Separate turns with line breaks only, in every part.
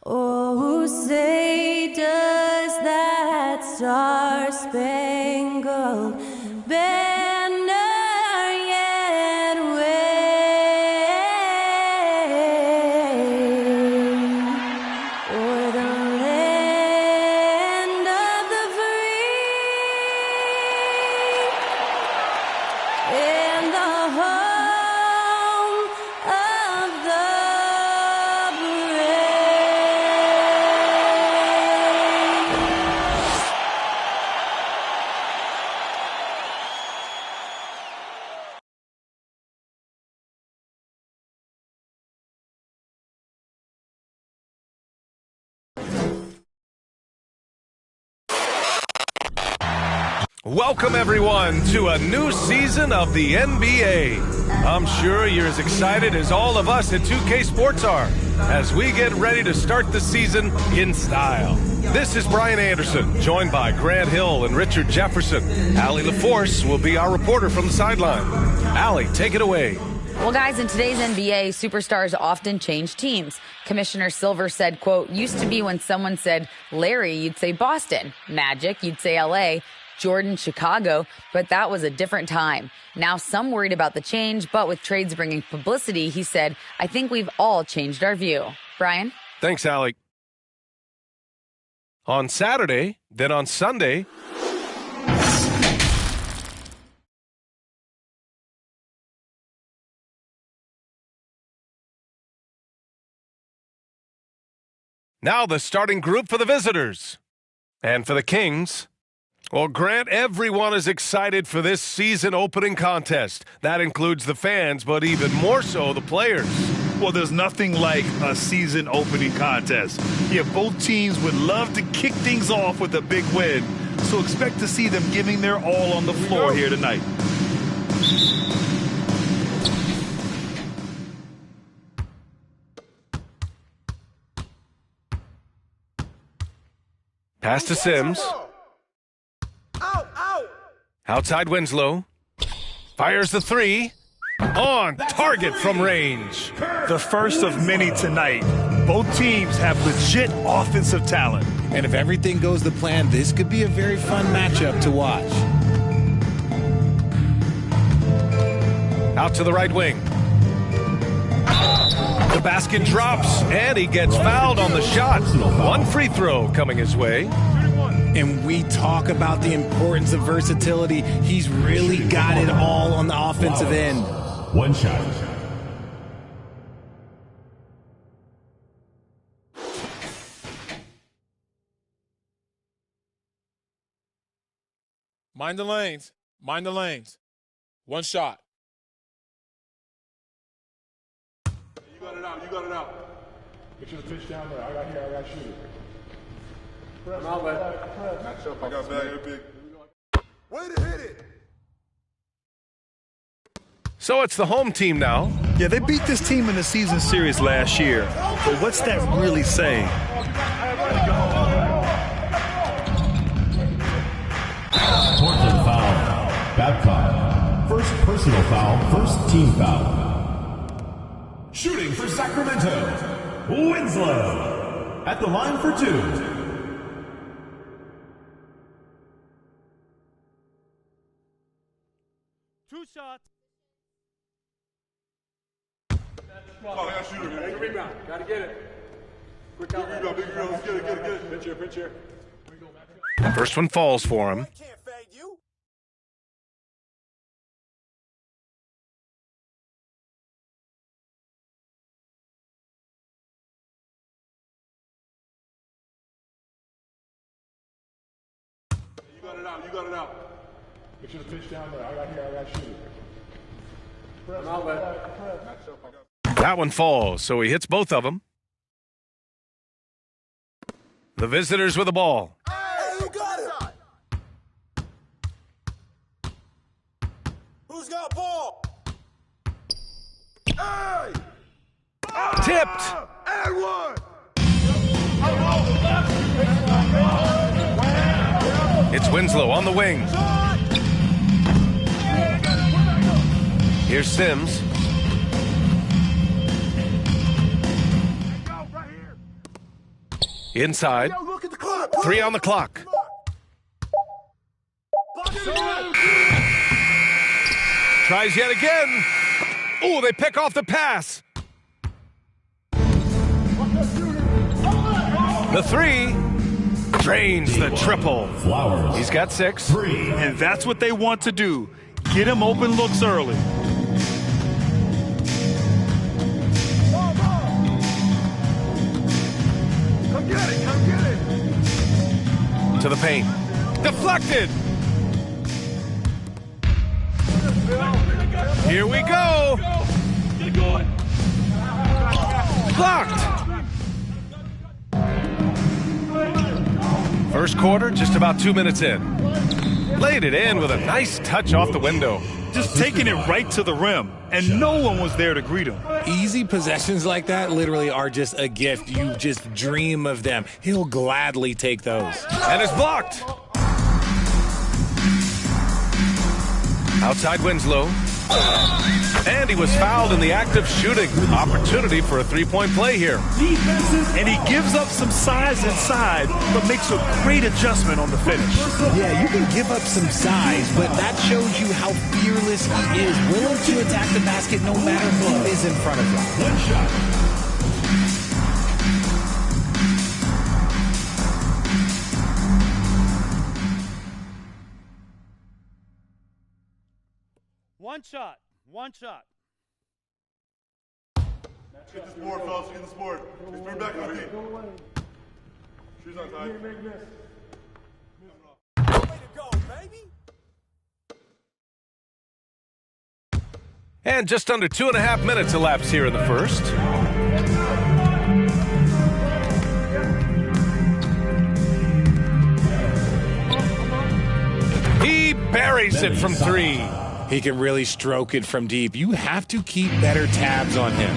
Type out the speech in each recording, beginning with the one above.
Oh, say does that star-spangled banner yet wave o'er the land of the free and the home of the
Welcome, everyone, to a new season of the NBA. I'm sure you're as excited as all of us at 2K Sports are as we get ready to start the season in style. This is Brian Anderson, joined by Grant Hill and Richard Jefferson. Allie LaForce will be our reporter from the sideline. Allie, take it away.
Well, guys, in today's NBA, superstars often change teams. Commissioner Silver said, quote, used to be when someone said Larry, you'd say Boston. Magic, you'd say LA. Jordan, Chicago, but that was a different time. Now some worried about the change, but with trades bringing publicity, he said, I think we've all changed our view. Brian?
Thanks, Allie. On Saturday, then on Sunday, now the starting group for the visitors. And for the Kings, well, Grant, everyone is excited for this season opening contest. That includes the fans, but even more so the players.
Well, there's nothing like a season opening contest. Yeah, both teams would love to kick things off with a big win, so expect to see them giving their all on the floor here tonight.
Pass to Sims. Outside Winslow. Fires the three. On target from range.
The first of many tonight. Both teams have legit offensive talent.
And if everything goes to plan, this could be a very fun matchup to watch.
Out to the right wing. The basket drops, and he gets fouled on the shot. One free throw coming his way.
And we talk about the importance of versatility. He's really got it all on the offensive end.
One shot.
Mind the lanes. Mind the lanes. One shot.
You got it out. You got it out. Get you the pitch down there. I got to shoot it. Press. I got back here, big. Way to hit it.
So it's the home team now.
Yeah, they beat this team in the season series last year. But what's that really saying?
Portland foul. Babcock. First personal foul. First team foul. Shooting for Sacramento. Winslow. At the line for two.
Two shots. Oh, I got to shoot it. Take a rebound. Got to get it. Quick out. Big rebound. Let's get it. Pinch here.
First one falls for him.
You got it out. Get you the pitch down there. I got to shoot it.
That one falls, so he hits both of them. The visitors with the ball.
Hey, who got it? Who's got ball? Hey!
Tipped.
And one.
It's Winslow on the wing. Here's Sims. Inside.
Look at the clock.
3 on the clock. Tries yet again. Oh, they pick off the pass. The 3 drains the triple.
Flowers.
He's got 6.
3.
And that's what they want to do. Get him open looks early.
Come get it. Come get it.
To the paint. Deflected. Here we go.
Get going.
Blocked. First quarter, just about 2 minutes in. Laid it in with a nice touch off the window.
Just taking it right to the rim, and no one was there to greet him.
Easy possessions like that literally are just a gift. You just dream of them. He'll gladly take those.
And it's blocked. Outside Winslow. And he was fouled in the act of shooting. Opportunity for a three-point play here.
And he gives up some size inside, but makes a great adjustment on the finish.
Yeah, you can give up some size, but that shows you how fearless he is, willing to attack the basket no matter who is in front of him.
One shot.
One shot. One shot.
Get this board, fellas. Get this board. Just bring back my feet. Shoes on tight.
And just under 2.5 minutes elapsed here in the first. He buries it from 3.
He can really stroke it from deep. You have to keep better tabs on him.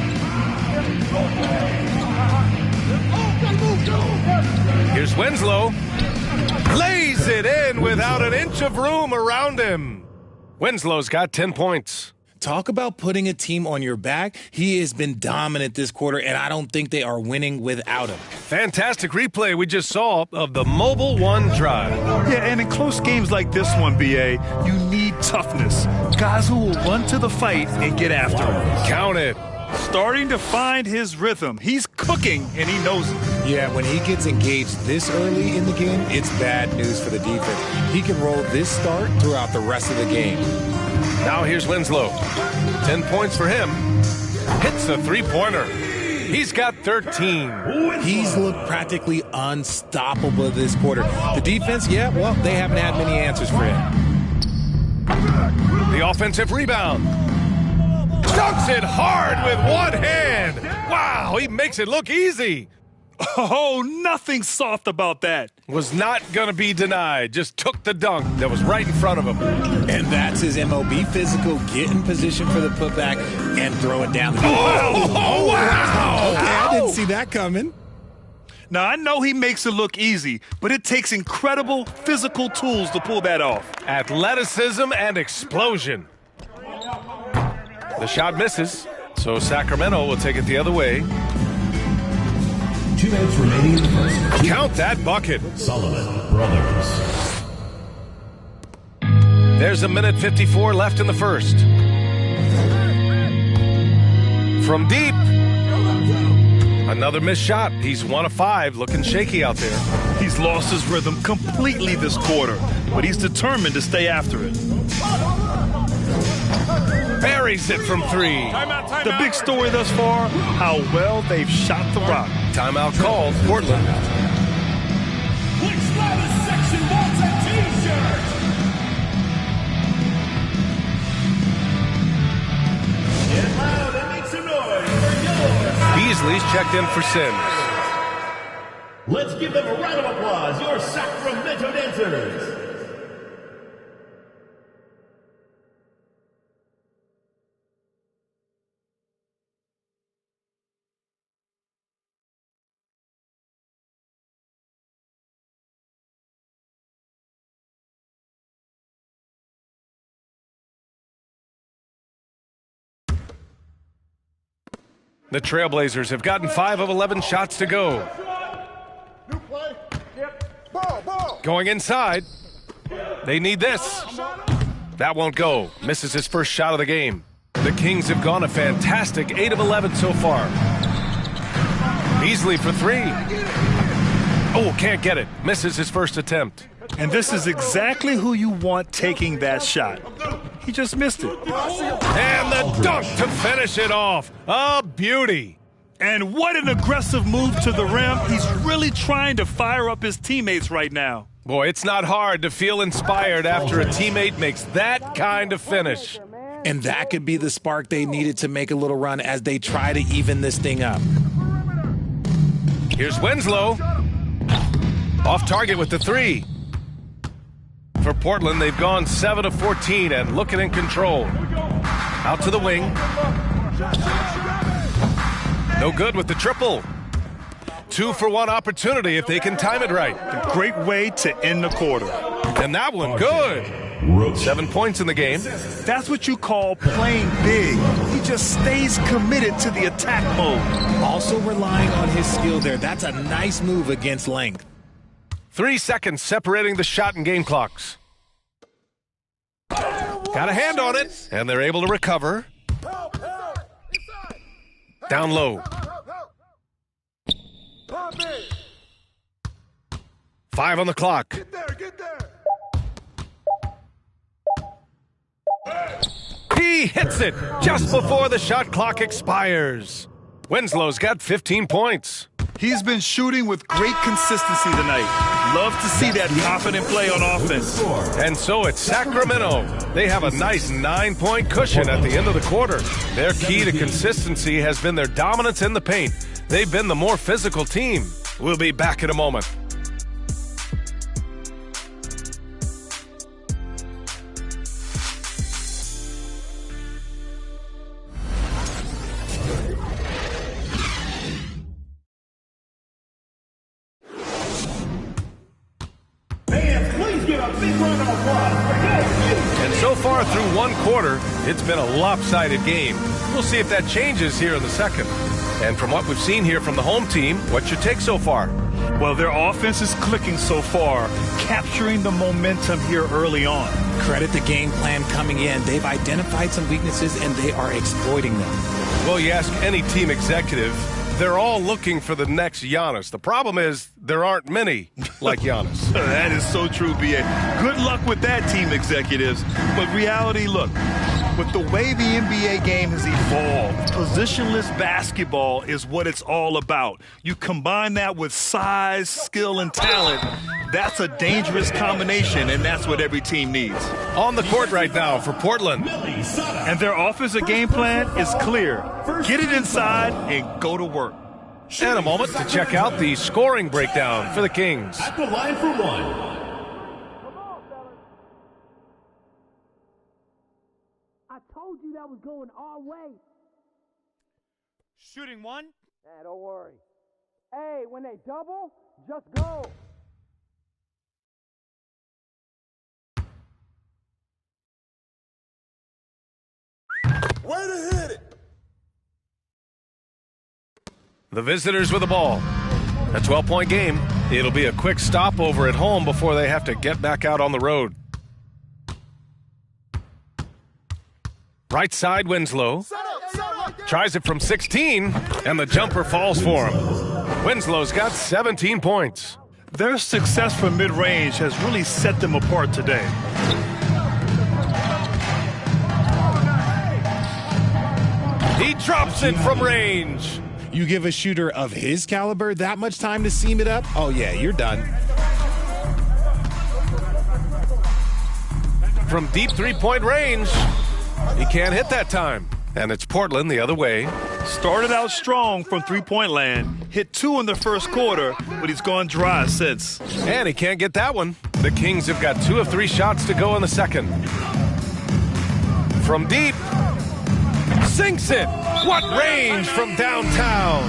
Here's Winslow. Lays it in without an inch of room around him. Winslow's got 10 points.
Talk about putting a team on your back. He has been dominant this quarter, and I don't think they are winning without him.
Fantastic replay we just saw of the Mobile One drive.
Yeah, and in close games like this one, BA, you need toughness. Guys who will run to the fight and get after him.
Count it.
Starting to find his rhythm. He's cooking, and he knows it.
Yeah, when he gets engaged this early in the game, it's bad news for the defense. He can roll this start throughout the rest of the game.
Now here's Winslow. 10 points for him. Hits a three-pointer. He's got 13.
He's looked practically unstoppable this quarter. The defense, yeah, well, they haven't had many answers for him.
The offensive rebound. Dunks it hard with one hand. Wow, he makes it look easy.
Oh, nothing soft about that.
Was not going to be denied. Just took the dunk that was right in front of him.
And that's his MO. Be physical, get in position for the putback, and throw it down.
Oh, wow.
Okay, I didn't see that coming.
Now, I know he makes it look easy, but it takes incredible physical tools to pull that off.
Athleticism and explosion. The shot misses, so Sacramento will take it the other way.
2 minutes remaining in the first.
Count that bucket.
Sullivan Brothers.
There's 1:54 left in the first. From deep. Another missed shot. He's 1 of 5, looking shaky out there.
He's lost his rhythm completely this quarter, but he's determined to stay after it.
Buries it from 3.
The big story thus far, how well they've shot the rock.
Timeout called, Portland.
Which Travis section wants a t-shirt? Get loud and make some noise for yours.
Beasley's checked in for Sims.
Let's give them a round of applause, your Sacramento dancers.
The Trailblazers have gotten 5 of 11 shots to go. Going inside. They need this. That won't go. Misses his first shot of the game. The Kings have gone a fantastic 8 of 11 so far. Beasley for 3. Oh, can't get it. Misses his first attempt.
And this is exactly who you want taking that shot. He just missed it.
And the dunk to finish it off. A beauty.
And what an aggressive move to the rim. He's really trying to fire up his teammates right now.
Boy, it's not hard to feel inspired after a teammate makes that kind of finish.
And that could be the spark they needed to make a little run as they try to even this thing up.
Here's Winslow. Off target with the 3. For Portland, they've gone 7 of 14 and looking in control. Out to the wing. No good with the triple. 2-for-1 opportunity if they can time it right.
A great way to end the quarter.
And that one, good. 7 points in the game.
That's what you call playing big. He just stays committed to the attack mode.
Also relying on his skill there. That's a nice move against length.
3 seconds separating the shot and game clocks. Got a hand on it, and they're able to recover. Down low. 5 on the clock. He hits it just before the shot clock expires. Winslow's got 15 points.
He's been shooting with great consistency tonight. Love to see that confident play on offense.
And so it's Sacramento. They have a nice 9-point cushion at the end of the quarter. Their key to consistency has been their dominance in the paint. They've been the more physical team. We'll be back in a moment. And so far through one quarter, it's been a lopsided game. We'll see if that changes here in the second. And from what we've seen here from the home team, what's your take so far?
Well, their offense is clicking so far, capturing the momentum here early on.
Credit the game plan coming in. They've identified some weaknesses, and they are exploiting them.
Well, you ask any team executive, they're all looking for the next Giannis. The problem is there aren't many like Giannis.
That is so true, B.A. Good luck with that, team executives. But reality, look, with the way the NBA game has evolved, positionless basketball is what it's all about. You combine that with size, skill, and talent, that's a dangerous combination, and that's what every team needs.
On the court right now for Portland.
And their offensive game plan is clear. Get it inside and go to work.
And a moment to check out the scoring breakdown for the Kings.
At the line for 1.
I told you that was going our way. Shooting 1. Don't worry. Hey, when they double, just go.
Way to hit it.
The visitors with the ball. A 12-point game. It'll be a quick stopover at home before they have to get back out on the road. Right side, Winslow. Tries it from 16, and the jumper falls for him. Winslow's got 17 points.
Their success from mid-range has really set them apart today.
He drops it from range.
You give a shooter of his caliber that much time to seam it up? Oh, yeah, you're done.
From deep three-point range, he can't hit that time. And it's Portland the other way.
Started out strong from three-point land, hit 2 in the first quarter, but he's gone dry since.
And he can't get that one. The Kings have got 2 of 3 shots to go in the second. From deep, sinks it. What range from downtown?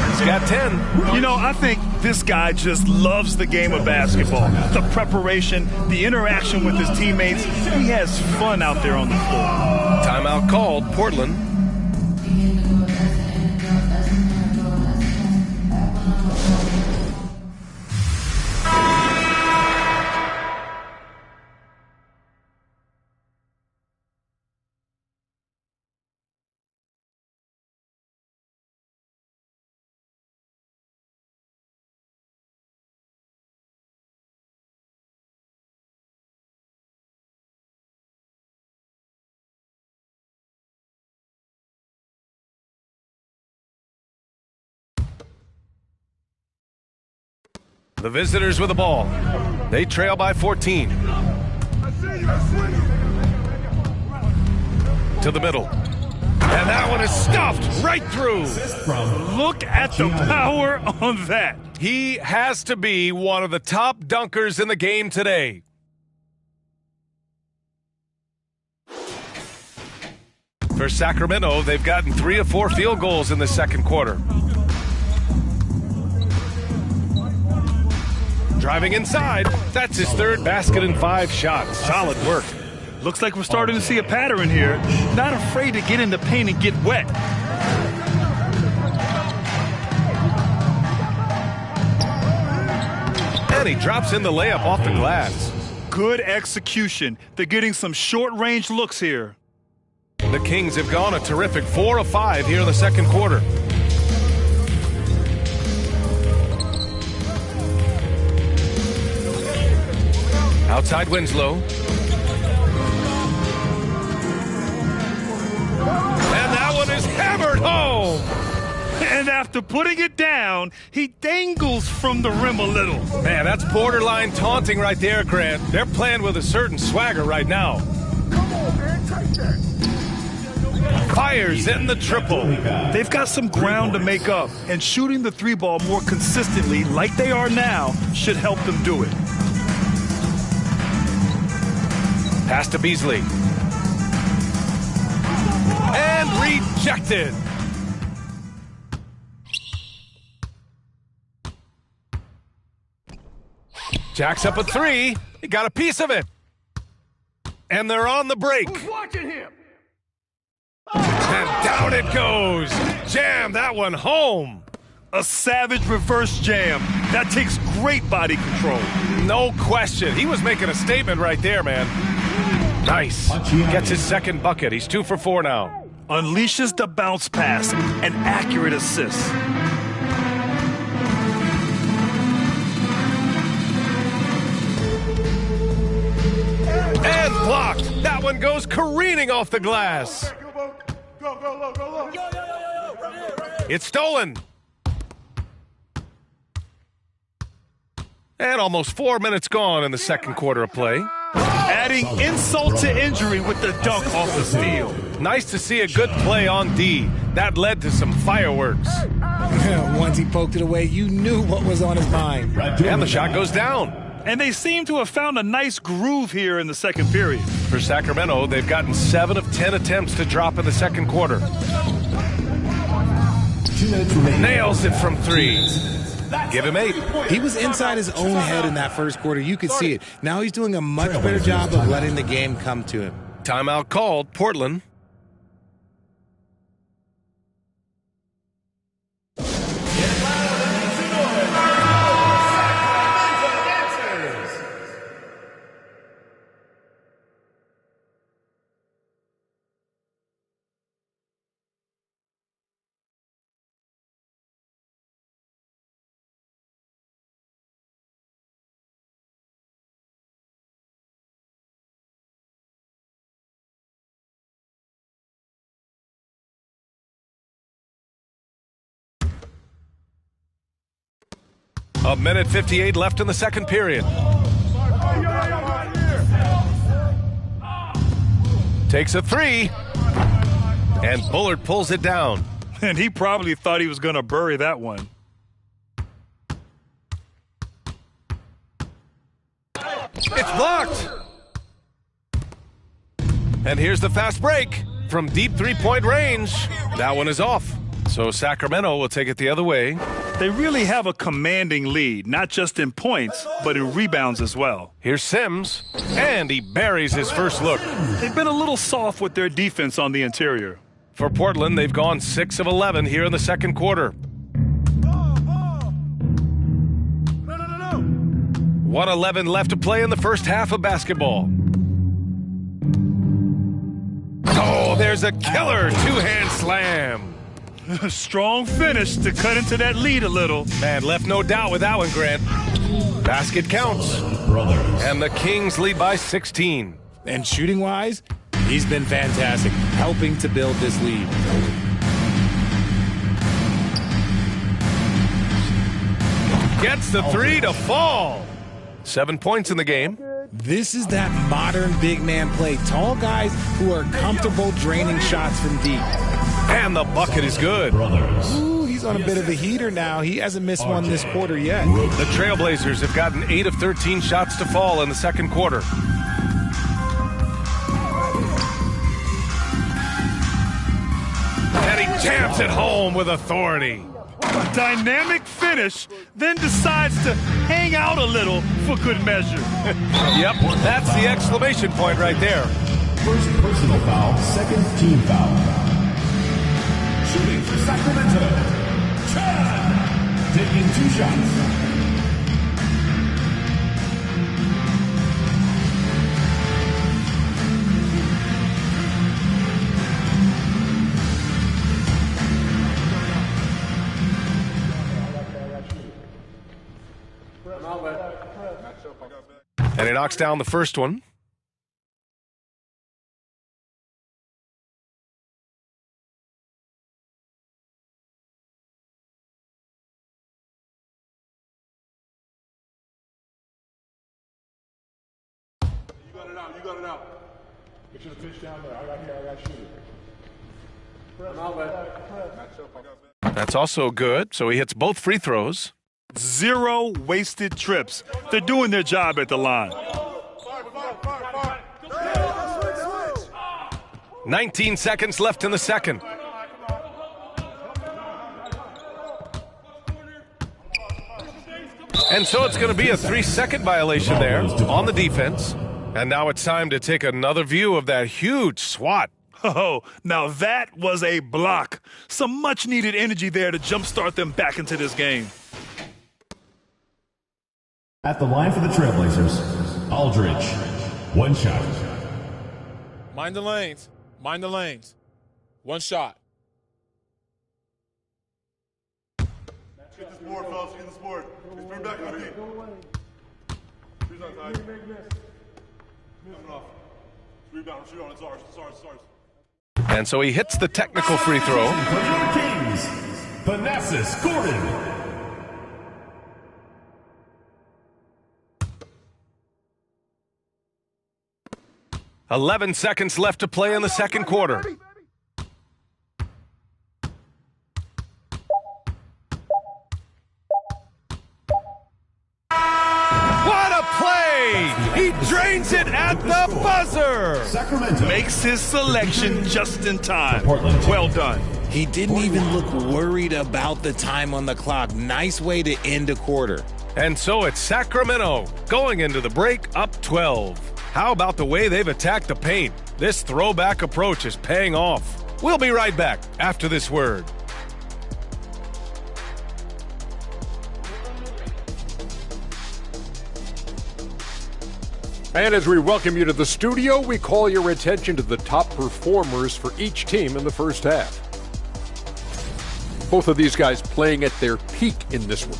He's got 10.
You know, I think this guy just loves the game of basketball. The preparation, the interaction with his teammates. He has fun out there on the floor.
Timeout called, Portland. The visitors with the ball. They trail by 14. To the middle. And that one is stuffed right through.
Look at the power on that.
He has to be one of the top dunkers in the game today. For Sacramento, they've gotten 3 of 4 field goals in the second quarter. Driving inside, that's his 3rd basket in 5 shots. Solid work.
Looks like we're starting to see a pattern here. Not afraid to get in the paint and get wet.
And he drops in the layup off the glass.
Good execution. They're getting some short-range looks here.
The Kings have gone a terrific 4 of 5 here in the second quarter. Outside Winslow. And that one is hammered home.
And after putting it down, he dangles from the rim a little.
Man, that's borderline taunting right there, Grant. They're playing with a certain swagger right now. Fires in the triple.
They've got some ground to make up, and shooting the 3-ball more consistently like they are now should help them do it.
Pass to Beasley. And rejected. Jacks up a 3. He got a piece of it. And they're on the break.
Who's watching him?
And down it goes. Jam that one home.
A savage reverse jam. That takes great body control.
No question. He was making a statement right there, man. Nice. Gets his 2nd bucket. He's 2 for 4 now.
Unleashes the bounce pass. An accurate assist.
And blocked. That one goes careening off the glass.
Go.
It's stolen. And almost 4 minutes gone in the second quarter of play.
Adding insult to injury with the dunk off the steal.
Nice to see a good play on D. That led to some fireworks.
Once he poked it away, you knew what was on his mind.
And the shot goes down.
And they seem to have found a nice groove here in the second period.
For Sacramento, they've gotten 7 of 10 attempts to drop in the second quarter. Nails it from 3. Give him 8.
He was inside his own head in that first quarter. You could see it. Now he's doing a much better job of letting the game come to him.
Timeout called, Portland. A minute 58 left in the second period. Takes a 3. And Bullard pulls it down.
And he probably thought he was going to bury that one.
It's blocked. And here's the fast break from deep 3-point range. That one is off. So Sacramento will take it the other way.
They really have a commanding lead, not just in points, but in rebounds as well.
Here's Sims, and he buries his first look.
They've been a little soft with their defense on the interior.
For Portland, they've gone 6 of 11 here in the second quarter. 1:11 left to play in the first half of basketball. Oh, there's a killer 2-hand slam.
Strong finish to cut into that lead a little.
Man, left no doubt with that one, Grant. Basket counts. And the Kings lead by 16.
And shooting-wise, he's been fantastic, helping to build this lead.
Gets the three to fall. 7 points in the game.
This is that modern big man play. Tall guys who are comfortable draining shots from deep.
And the bucket is good.
Ooh, he's on a bit of a heater now. He hasn't missed one this quarter yet.
The Trailblazers have gotten 8 of 13 shots to fall in the second quarter. And he jams it home with authority.
A dynamic finish, then decides to hang out a little for good measure.
Yep, that's the exclamation point right there.
First personal foul, second team foul. Shooting for Sacramento, Chad, taking 2 shots.
And he knocks down the first one.
You got it out. Get you the fish down there. I got shooter.
That's also good. So he hits both free throws.
0 wasted trips. They're doing their job at the line.
19 seconds left in the second. And so it's going to be a 3-second violation there on the defense. And now it's time to take another view of that huge swat.
Oh, now that was a block. Some much-needed energy there to jumpstart them back into this game.
At the line for the Trailblazers, Aldridge. 1 shot.
Mind the lanes. Mind the lanes. 1 shot.
Get this board, fellas. Get this board. He's bring back on me. He's on side. Coming off. Rebound. Shoot on. It's ours. It's ours. It's ours.
And so he hits the technical free throw.
For your Kings, Thanasis Gordon.
11 seconds left to play in the second quarter. What a play! He drains it at the buzzer!
Sacramento
Makes his selection just in time.
Portland.
Well done.
He didn't even look worried about the time on the clock. Nice way to end a quarter.
And so it's Sacramento going into the break up 12. How about the way they've attacked the paint? This throwback approach is paying off. We'll be right back after this word.
And as we welcome you to the studio, we call your attention to the top performers for each team in the first half. Both of these guys playing at their peak in this one.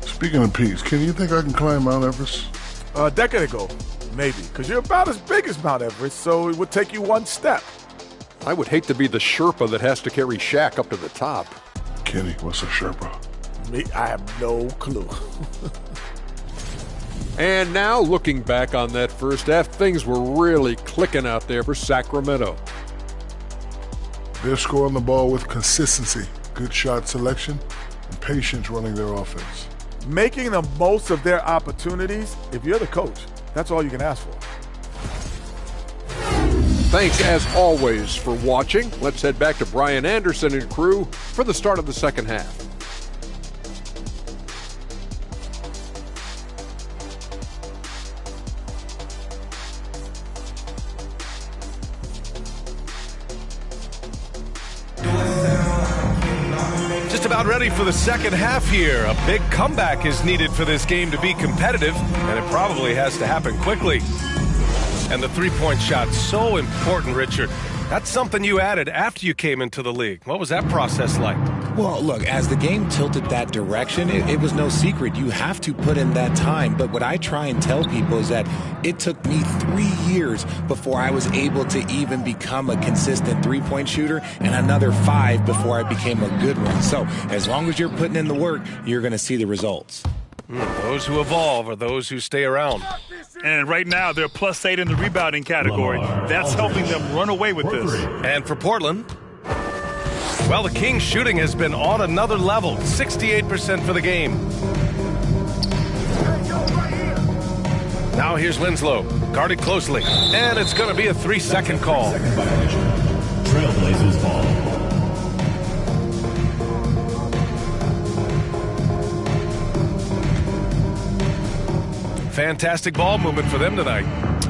Speaking of peaks, can you think I can climb Mount Everest?
A decade ago, maybe, because you're about as big as Mount Everest, so it would take you 1 step.
I would hate to be the Sherpa that has to carry Shaq up to the top.
Kenny, what's a Sherpa?
Me, I have no clue.
And now, looking back on that first half, things were really clicking out there for Sacramento.
They're scoring the ball with consistency, good shot selection, and patience running their offense.
Making the most of their opportunities, if you're the coach, that's all you can ask for.
Thanks, as always, for watching. Let's head back to Brian Anderson and crew for the start of the second half.
Just about ready for the second half here. A big comeback is needed for this game to be competitive, and it probably has to happen quickly. And the three-point shot, so important, Richard. That's something you added after you came into the league. What was that process like?
Well, look, as the game tilted that direction, it was no secret. You have to put in that time. But what I try and tell people is that it took me 3 years before I was able to even become a consistent three-point shooter, and another 5 before I became a good one. So as long as you're putting in the work, you're going to see the results.
Those who evolve are those who stay around.
And right now, they're +8 in the rebounding category. That's helping them run away with this.
And for Portland, well, the Kings' shooting has been on another level, 68% for the game. Now here's Winslow, guarded closely, and it's going to be a 3-second call.
Trailblazers ball.
Fantastic ball movement for them tonight.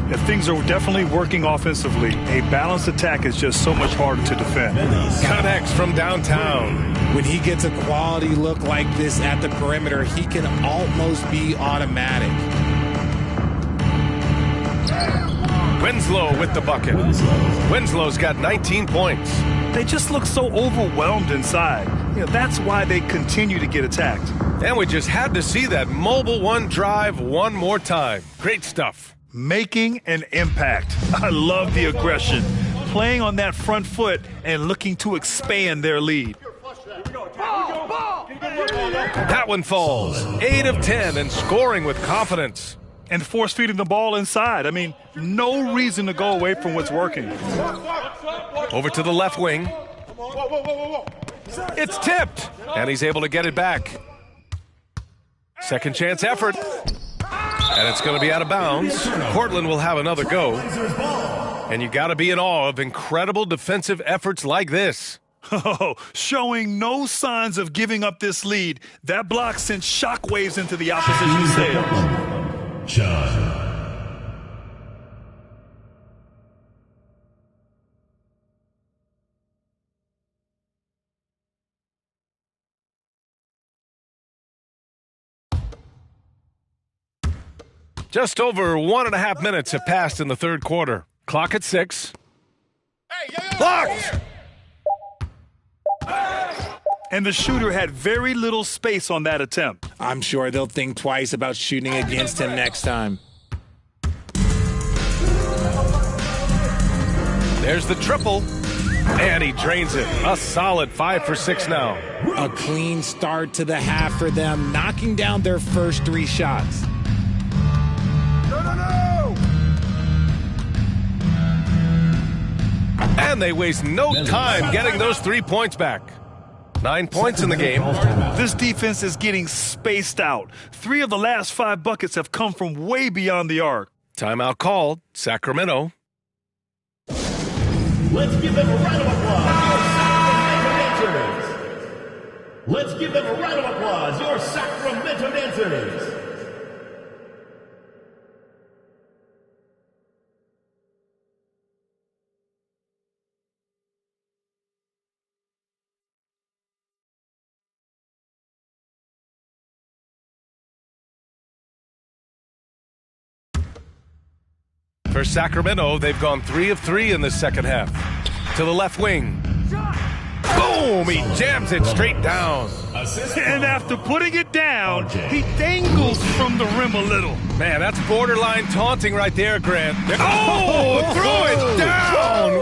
Yeah, things are definitely working offensively. A balanced attack is just so much harder to defend.
Connects from downtown.
When he gets a quality look like this at the perimeter, he can almost be automatic.
Winslow with the bucket. Winslow's got 19 points.
They just look so overwhelmed inside. That's why they continue to get attacked.
And we just had to see that mobile one drive one more time. Great stuff.
Making an impact. I love the aggression. Playing on that front foot and looking to expand their lead.
That one falls. 8 of 10 and scoring with confidence.
And force-feeding the ball inside. I mean, no reason to go away from what's working.
Over to the left wing. It's tipped. And he's able to get it back. Second chance effort. And it's going to be out of bounds. Portland will have another go. And you got to be in awe of incredible defensive efforts like this.
Oh, showing no signs of giving up this lead. That block sent shockwaves into the opposition's sails.
John.
Just over 1.5 minutes have passed in the third quarter. Clock at 6. Blocked!
And the shooter had very little space on that attempt.
I'm sure they'll think twice about shooting against him next time.
There's the triple. And he drains it. A solid 5 for 6 now.
A clean start to the half for them, knocking down their first 3 shots.
And they waste no time getting those 3 points back. 9 points in the game.
This defense is getting spaced out. 3 of the last 5 buckets have come from way beyond the arc.
Timeout called. Sacramento.
Let's give them a round of applause, your Sacramento Dancers. Let's give them a round of applause, your Sacramento Dancers.
For Sacramento, they've gone 3 of 3 in the second half. To the left wing. Boom! He jams it straight down.
And after putting it down, he dangles from the rim a little.
Man, that's borderline taunting right there, Grant. Oh, throw it down!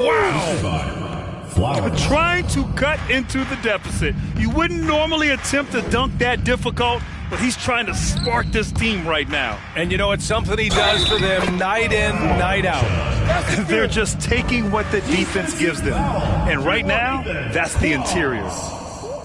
Wow!
Trying to cut into the deficit. You wouldn't normally attempt to dunk that difficult, but he's trying to spark this team right now.
And you know, it's something he does for them night in, night out.
They're just taking what the defense gives them. And right now, that's the interior.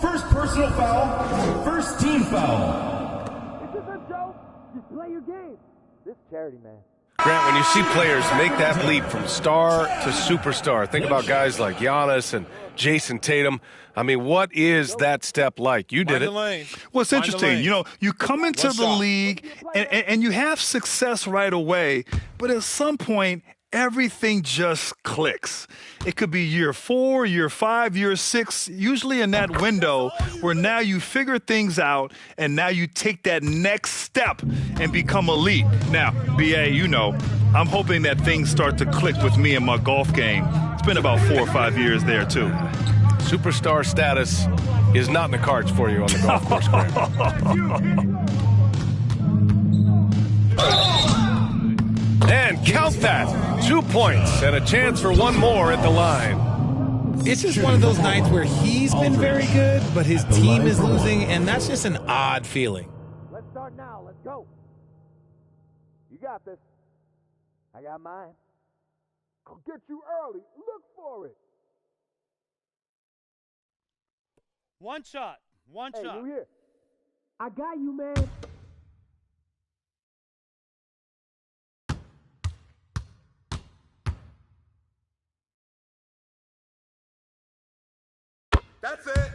First personal foul, first team foul.
This is a joke. Just play your game. This charity, man.
Grant, when you see players make that leap from star to superstar, think about guys like Giannis and Jason Tatum. I mean, what is that step like? You did it.
Well, it's interesting. You know, you come into the league and you have success right away, but at some point, everything just clicks. It could be year 4, year 5, year 6, usually in that window where now you figure things out and now you take that next step and become elite. Now, BA, you know, I'm hoping that things start to click with me in my golf game. spent about 4 or 5 years there, too.
Superstar status is not in the cards for you on the golf course, Graham. And count that. 2 points and a chance for one more at the line.
It's just one of those nights where he's been very good, but his team is losing, and that's just an odd feeling.
Let's start now. Let's go. You got this. I got mine.
I'll get you early. Look for it.
One shot. One
Hey,
shot.
you here? I got you, man.
That's it.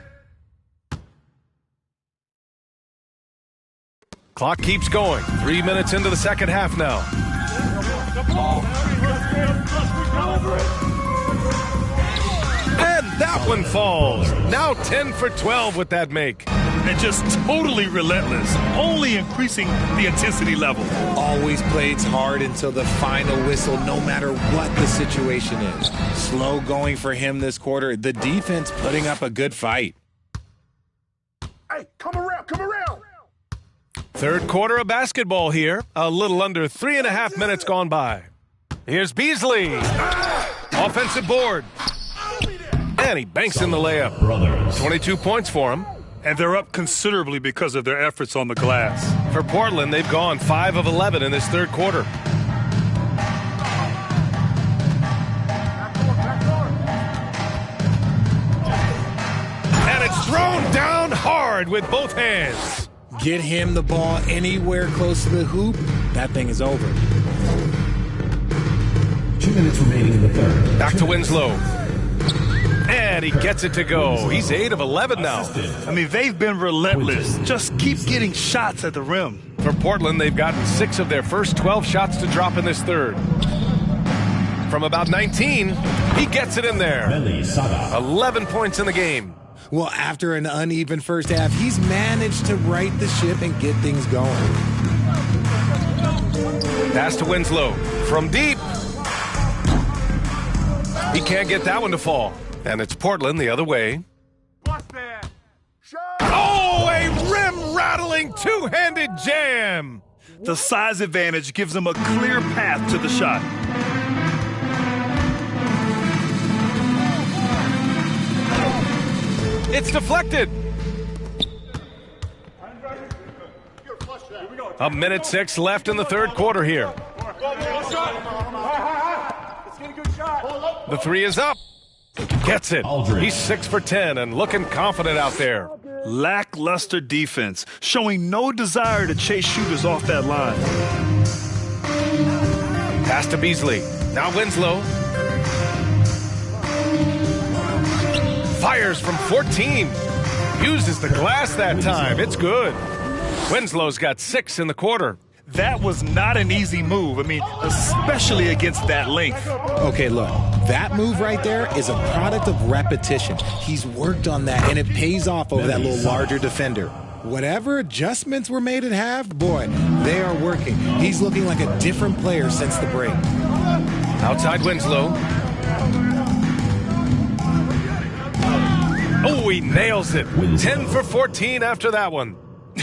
Clock keeps going. 3 minutes into the second half now. And that one falls. Now 10 for 12 with that make.
And just totally relentless, only increasing the intensity level.
Always plays hard until the final whistle, no matter what the situation is. Slow going for him this quarter. The defense putting up a good fight.
Hey, come around, come around.
Third quarter of basketball here. A little under 3.5 minutes gone by. Here's Beasley. Offensive board. And he banks in the layup. 22 points for him.
And they're up considerably because of their efforts on the glass.
For Portland, they've gone 5 of 11 in this third quarter. And it's thrown down hard with both hands.
Get him the ball anywhere close to the hoop, that thing is over.
2 minutes remaining in the third.
Back to Winslow. And he gets it to go. He's 8 of 11 now.
I mean, they've been relentless. Just keep getting shots at the rim.
For Portland, they've gotten 6 of their first 12 shots to drop in this third. From about 19, he gets it in there. 11 points in the game.
Well, after an uneven first half, he's managed to right the ship and get things going.
Pass to Winslow. From deep. He can't get that one to fall. And it's Portland the other way.
What's that?
Oh, a rim-rattling two-handed jam.
The size advantage gives them a clear path to the shot.
It's deflected. A minute 6 left in the third quarter here. The three is up. Gets it. He's 6 for 10 and looking confident out there.
Lackluster defense, showing no desire to chase shooters off that line.
Pass to Beasley. Now Winslow. Fires from 14. Uses the glass that time. It's good. Winslow's got 6 in the quarter.
That was not an easy move. I mean, especially against that length.
Okay, look, that move right there is a product of repetition. He's worked on that, and it pays off over that little larger defender. Whatever adjustments were made at half, boy, they are working. He's looking like a different player since the break.
Outside Winslow. Oh, he nails it. 10 for 14 after that one.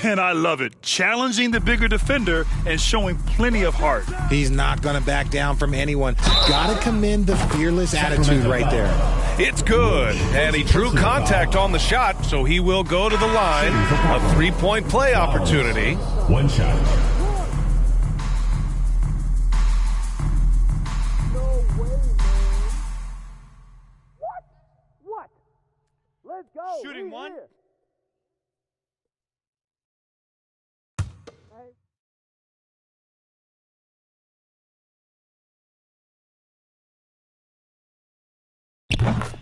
And I love it. Challenging the bigger defender and showing plenty of heart.
He's not going to back down from anyone. Got to commend the fearless attitude right there.
It's good. And he drew contact on the shot, so he will go to the line. A 3-point play opportunity.
One shot.
No way, man. What? Let's go.
Shooting
We
one.
here.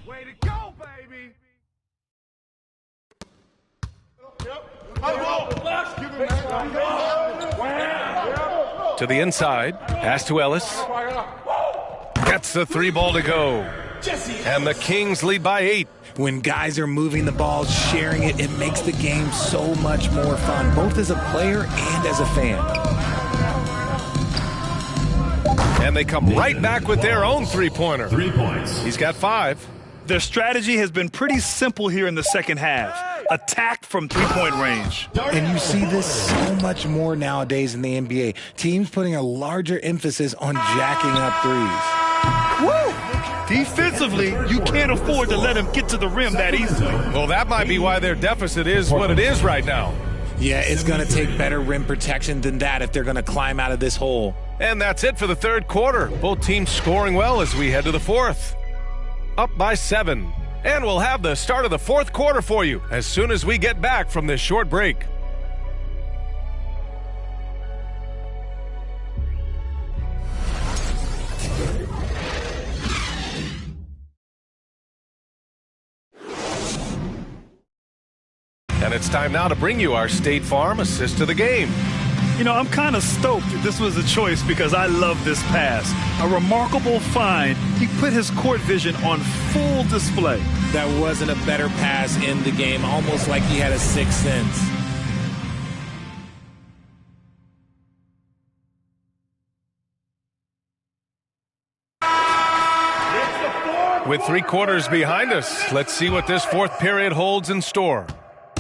Way to go, baby.
To the inside. Pass to Ellis. Gets the 3 ball to go. And the Kings lead by 8.
When guys are moving the ball, sharing it, it makes the game so much more fun, both as a player and as a fan.
And they come right back with their own three-pointer.
3 points.
He's got 5.
Their strategy has been pretty simple here in the second half. Attack from three-point range.
And you see this so much more nowadays in the NBA. Teams putting a larger emphasis on jacking up threes.
Woo! Defensively, you can't afford to let him get to the rim that easily.
Well, that might be why their deficit is what it is right now.
Yeah, it's going to take better rim protection than that if they're going to climb out of this hole.
And that's it for the third quarter. Both teams scoring well as we head to the fourth. Up by 7. And we'll have the start of the fourth quarter for you as soon as we get back from this short break. And it's time now to bring you our State Farm assist to the game.
You know, I'm kind of stoked this was a choice because I love this pass. A remarkable find. He put his court vision on full display.
That wasn't a better pass in the game, almost like he had a sixth sense.
With 3 quarters behind us, let's see what this fourth period holds in store.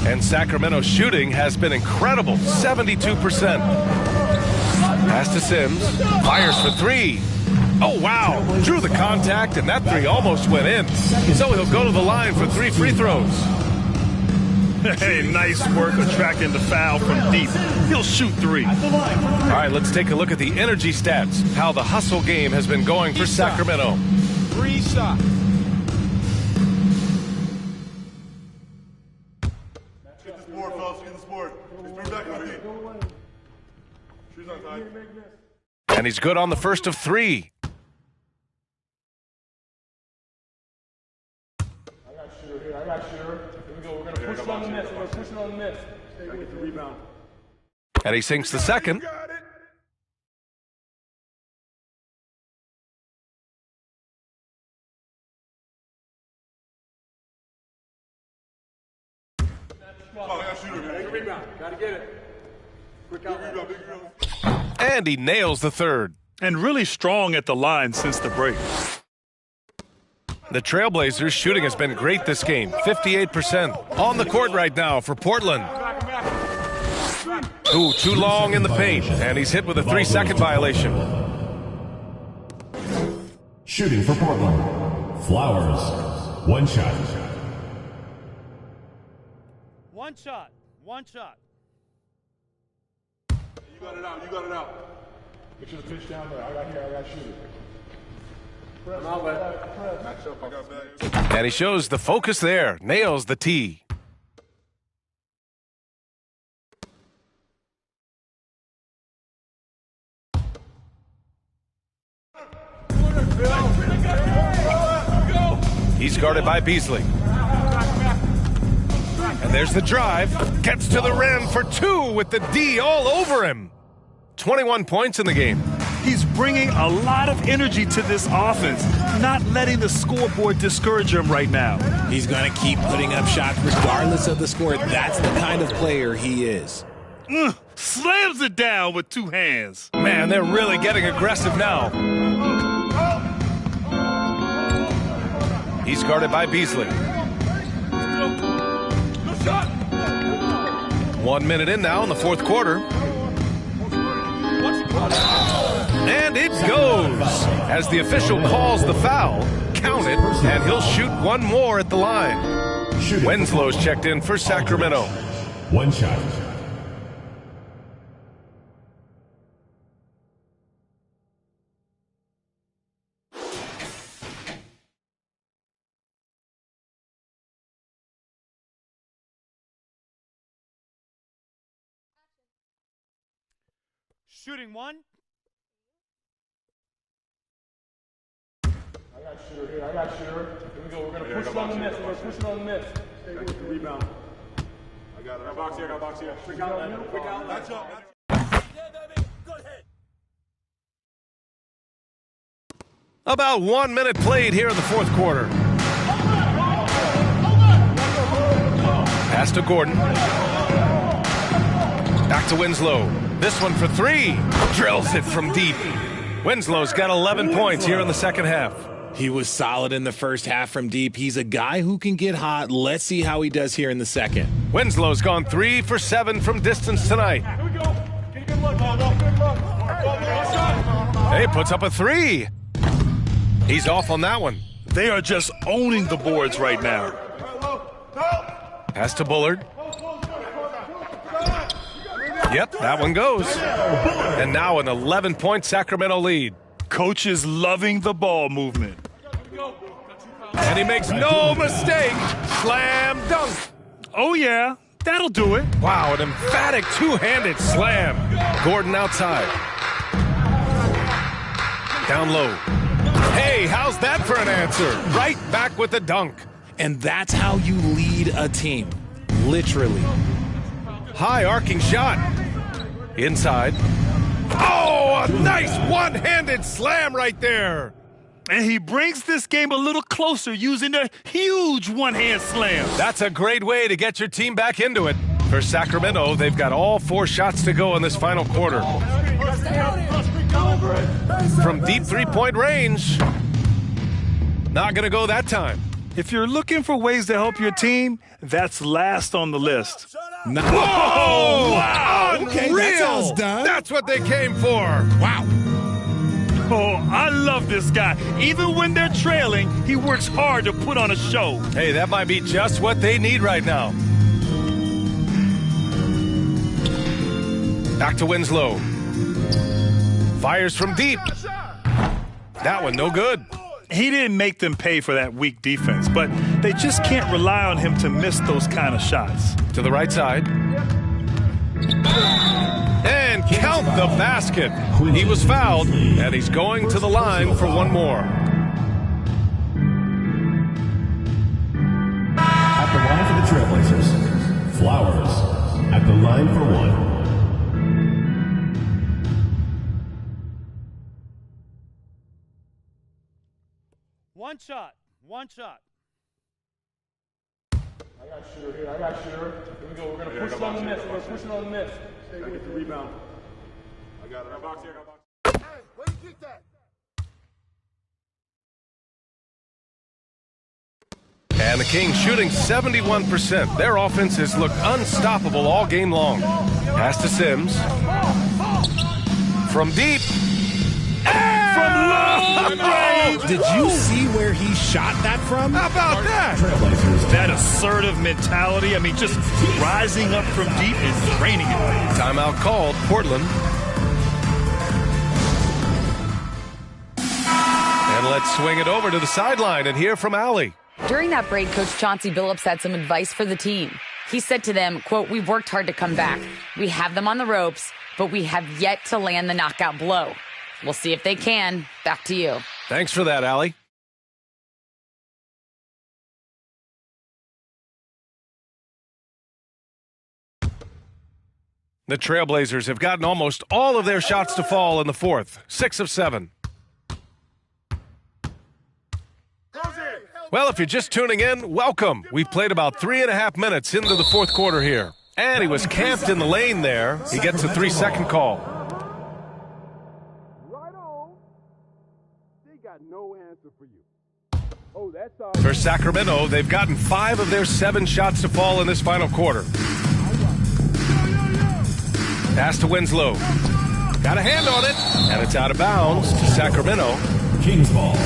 And Sacramento's shooting has been incredible, 72%. Pass to Sims, fires for 3. Oh, wow, drew the contact, and that 3 almost went in. So he'll go to the line for 3 free throws.
Hey, nice work attracting the foul from deep. He'll shoot 3.
All right, let's take a look at the energy stats, how the hustle game has been going for Sacramento.
3 shots.
And he's good on the first of 3.
I got shooter here. Here we go. We're going to push it on the miss. Stay with the rebound.
And he sinks the second.
Oh, I got shooter. Take a rebound. Got to get it. Quick out. Big rebound.
And he nails the third.
And really strong at the line since the break.
The Trailblazers' shooting has been great this game, 58%. On the court right now for Portland. Ooh, too long in the paint, and he's hit with a 3-second violation.
Shooting for Portland. Flowers. 1 shot.
1 shot. 1 shot.
You got it out. Get you the pitch down there. I got shooter.
And he shows the focus there, nails the tee. He's guarded by Beasley. And there's the drive. Gets to the rim for 2 with the D all over him. 21 points in the game.
He's bringing a lot of energy to this offense, not letting the scoreboard discourage him right now.
He's going to keep putting up shots regardless of the score. That's the kind of player he is.
Slams it down with 2 hands.
Man, they're really getting aggressive now. He's guarded by Beasley. 1 minute in now in the fourth quarter. And it goes. As the official calls the foul, count it, and he'll shoot 1 more at the line. Winslow's checked in for Sacramento.
1 shot.
Shooting 1.
I got shooter here. Here we go. We're going to push it on the miss. Stay with the rebound. I got it. I got box here. Quick out. That's up.
About 1 minute played here in the fourth quarter. Pass to Gordon. Back to Winslow. This one for 3. Drills it from deep. Winslow's got 11 points here in the second half.
He was solid in the first half from deep. He's a guy who can get hot. Let's see how he does here in the second.
Winslow's gone 3 for 7 from distance tonight. Hey, puts up a 3. He's off on that one.
They are just owning the boards right now.
Pass to Bullard. Yep, that one goes. And now an 11-point Sacramento lead.
Coach is loving the ball movement.
And he makes no mistake. Slam dunk.
Oh, yeah. That'll do it.
Wow, an emphatic two-handed slam. Gordon outside. Down low. Hey, how's that for an answer? Right back with the dunk.
And that's how you lead a team. Literally.
High arcing shot. Inside. Oh, a nice one-handed slam right there.
And he brings this game a little closer using a huge one-hand slam.
That's a great way to get your team back into it. For Sacramento, they've got all 4 shots to go in this final quarter. From deep three-point range. Not going to go that time.
If you're looking for ways to help your team, that's last on the list.
Whoa! Wow!
Okay, that sounds done.
That's what they came for.
Wow.
Oh, I love this guy. Even when they're trailing, he works hard to put on a show.
Hey, that might be just what they need right now. Back to Winslow. Fires from deep. That one no good.
He didn't make them pay for that weak defense, but they just can't rely on him to miss those kind of shots.
To the right side. And count the basket. He was fouled, and he's going to the line for one more.
At the line for the Trailblazers, Flowers. At the line for 1.
One shot. One shot.
I got shooter here. I got shooter. Here we go. We're going to push it on the miss. We're going to push it on the miss. Stay with the rebound. I got it. I got box here. I got box. Hey, where you kick that?
And the Kings shooting 71%. Their offense has looked unstoppable all game long. Pass to Sims. From deep.
From long range.
Did you see where he shot that from?
How about that?
That assertive mentality. I mean, just rising up from deep and draining it.
Timeout called. Portland. And let's swing it over to the sideline and hear from Allie.
During that break, Coach Chauncey Billups had some advice for the team. He said to them, quote, "We've worked hard to come back. We have them on the ropes, but we have yet to land the knockout blow. We'll see if they can." Back to you.
Thanks for that, Allie. The Trailblazers have gotten almost all of their shots to fall in the fourth. 6 of 7. Well, if you're just tuning in, welcome. We've played about 3.5 minutes into the fourth quarter here. And he was camped in the lane there. He gets a 3-second call.
Right on. They got no answer for you. Oh, that's all.
For Sacramento, they've gotten 5 of their 7 shots to fall in this final quarter. Pass to Winslow. Got a hand on it, and it's out of bounds to Sacramento.
Kings ball.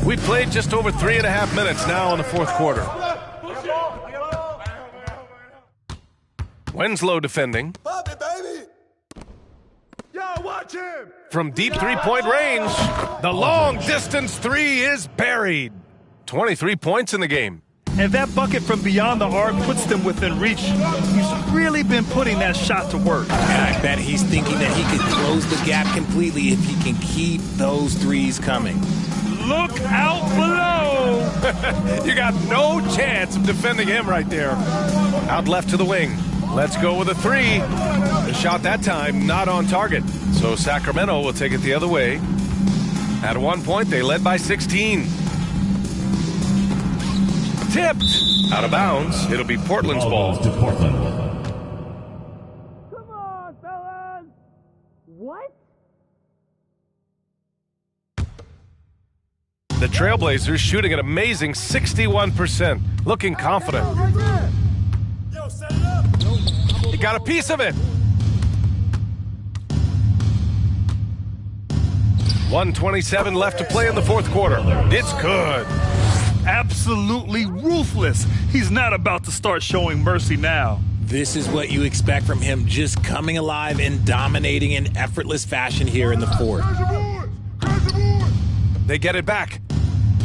We played just over 3.5 minutes now in the fourth quarter. Winslow defending.
Watch him.
From deep three-point range, the long-distance 3 is buried. 23 points in the game.
And that bucket from beyond the arc puts them within reach. He's really been putting that shot to work.
And I bet he's thinking that he could close the gap completely if he can keep those threes coming.
Look out below.
You got no chance of defending him right there. Out left to the wing. Let's go with a 3. The shot that time not on target. So Sacramento will take it the other way. At one point, they led by 16. Tipped. Out of bounds. It'll be Portland's ball.
To Portland.
Come on, fellas! What?
The Trailblazers shooting an amazing 61%, looking confident. He got a piece of it. 1:27 left to play in the fourth quarter. It's good.
Absolutely ruthless. He's not about to start showing mercy now.
This is what you expect from him, just coming alive and dominating in effortless fashion here in the fourth.
They get it back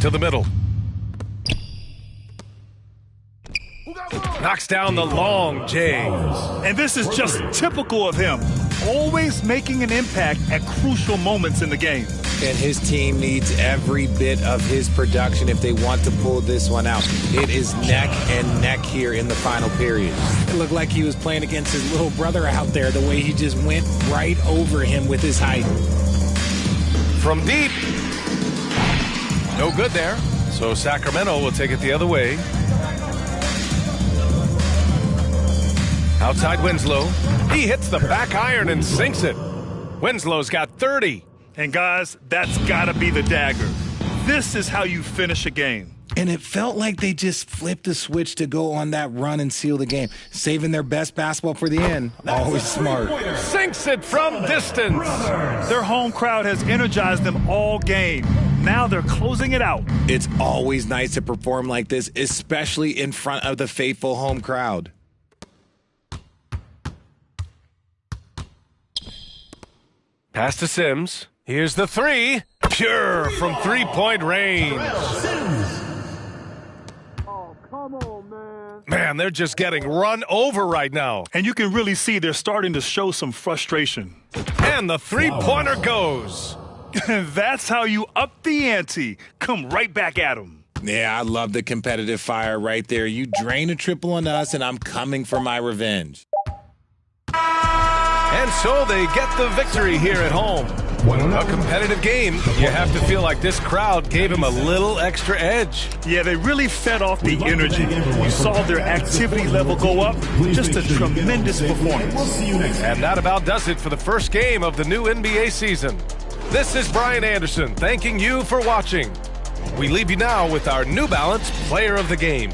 to the middle. Knocks down the long J.
And this is just typical of him. Always making an impact at crucial moments in the game.
And his team needs every bit of his production if they want to pull this one out. It is neck and neck here in the final period. It looked like he was playing against his little brother out there, the way he just went right over him with his height.
From deep. No good there. So Sacramento will take it the other way. Outside Winslow. He hits the back iron and sinks it. Winslow's got 30.
And guys, that's got to be the dagger. This is how you finish a game.
And it felt like they just flipped the switch to go on that run and seal the game, saving their best basketball for the end. Always smart.
Sinks it from distance.
Their home crowd has energized them all game. Now they're closing it out.
It's always nice to perform like this, especially in front of the faithful home crowd.
Pass to Sims. Here's the three. Pure from three-point range.
Oh, come on, man.
Man, they're just getting run over right now.
And you can really see they're starting to show some frustration.
And the three-pointer goes.
That's how you up the ante. Come right back at them.
Yeah, I love the competitive fire right there. You drain a triple on us, and I'm coming for my revenge.
And so they get the victory here at home. A competitive game, you have to feel like this crowd gave him a little extra edge.
Yeah, they really fed off the energy. You saw their activity level go up. Just a tremendous performance.
And that about does it for the first game of the new NBA season. This is Brian Anderson thanking you for watching. We leave you now with our New Balance Player of the Game.